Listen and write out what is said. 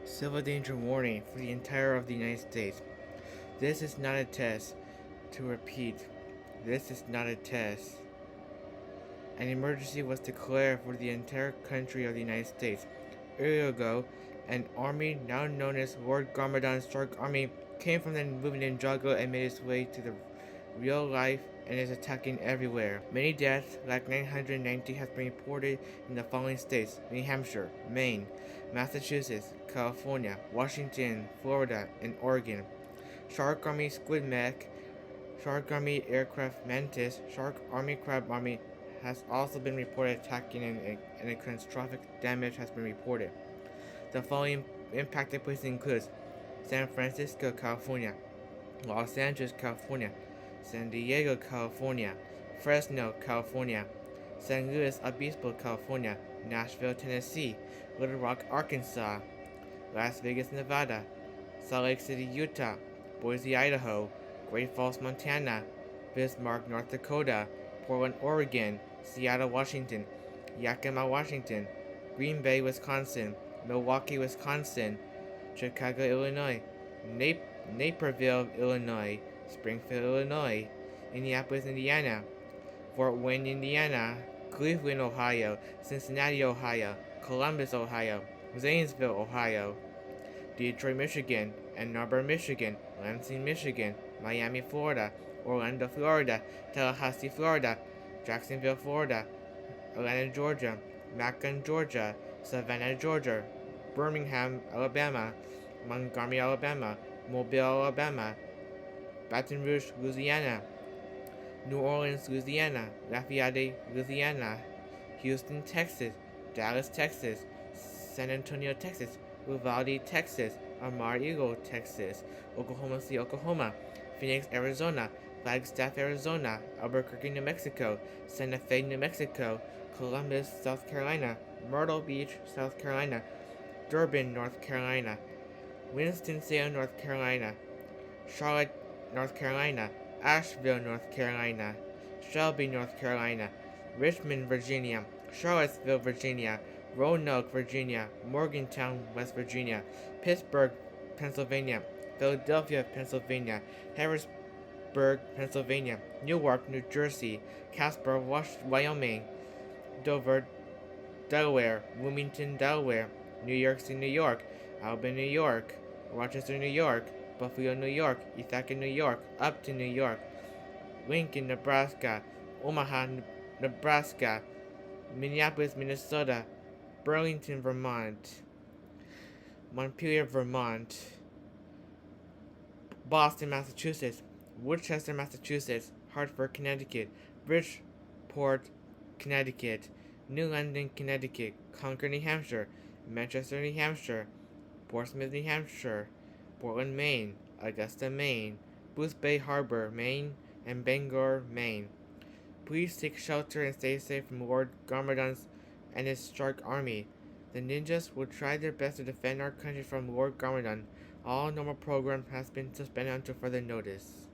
Civil danger warning for the entire of the United States. This is not a test. To repeat, this is not a test. An emergency was declared for the entire country of the United States. A year ago, an army now known as Lord Garmadon's Shark Army came from the movement in Jago and made its way to the real life and is attacking everywhere. Many deaths, like 990, have been reported in the following states: New Hampshire, Maine, Massachusetts, California, Washington, Florida, and Oregon. Shark Army Squid Mech, Shark Army Aircraft Mantis, Shark Army Crab Army has also been reported attacking and a catastrophic damage has been reported. The following impacted places includes San Francisco, California, Los Angeles, California, San Diego, California, Fresno, California, San Luis Obispo, California, Nashville, Tennessee, Little Rock, Arkansas, Las Vegas, Nevada, Salt Lake City, Utah, Boise, Idaho, Great Falls, Montana, Bismarck, North Dakota, Portland, Oregon, Seattle, Washington, Yakima, Washington, Green Bay, Wisconsin, Milwaukee, Wisconsin, Chicago, Illinois, Naperville, Illinois, Springfield, Illinois, Indianapolis, Indiana, Fort Wayne, Indiana, Cleveland, Ohio, Cincinnati, Ohio, Columbus, Ohio, Zanesville, Ohio, Detroit, Michigan, Ann Arbor, Michigan, Lansing, Michigan, Miami, Florida, Orlando, Florida, Tallahassee, Florida, Jacksonville, Florida, Atlanta, Georgia, Macon, Georgia, Savannah, Georgia, Birmingham, Alabama, Montgomery, Alabama, Mobile, Alabama, Baton Rouge, Louisiana, New Orleans, Louisiana, Lafayette, Louisiana, Houston, Texas, Dallas, Texas, San Antonio, Texas, Uvalde, Texas, Amarillo, Texas, Oklahoma City, Oklahoma, Phoenix, Arizona, Flagstaff, Arizona, Albuquerque, New Mexico, Santa Fe, New Mexico, Columbus, South Carolina, Myrtle Beach, South Carolina, Durban, North Carolina, Winston-Salem, North Carolina, Charlotte, North Carolina, Asheville, North Carolina, Shelby, North Carolina, Richmond, Virginia, Charlottesville, Virginia, Roanoke, Virginia, Morgantown, West Virginia, Pittsburgh, Pennsylvania, Philadelphia, Pennsylvania, Harrisburg, Pennsylvania, Newark, New Jersey, Casper, Wyoming, Dover, Delaware, Wilmington, Delaware, New York City, New York, Albany, New York, Rochester, New York, Buffalo, New York, Ithaca, New York, Upton, New York, Lincoln, Nebraska, Omaha, Nebraska, Minneapolis, Minnesota, Burlington, Vermont, Montpelier, Vermont, Boston, Massachusetts, Worcester, Massachusetts, Hartford, Connecticut, Bridgeport, Connecticut, New London, Connecticut, Concord, New Hampshire, Manchester, New Hampshire, Portsmouth, New Hampshire, Portland, Maine, Augusta, Maine, Booth Bay Harbor, Maine, and Bangor, Maine. Please take shelter and stay safe from Lord Garmadon and his Shark Army. The ninjas will try their best to defend our country from Lord Garmadon. All normal program has been suspended until further notice.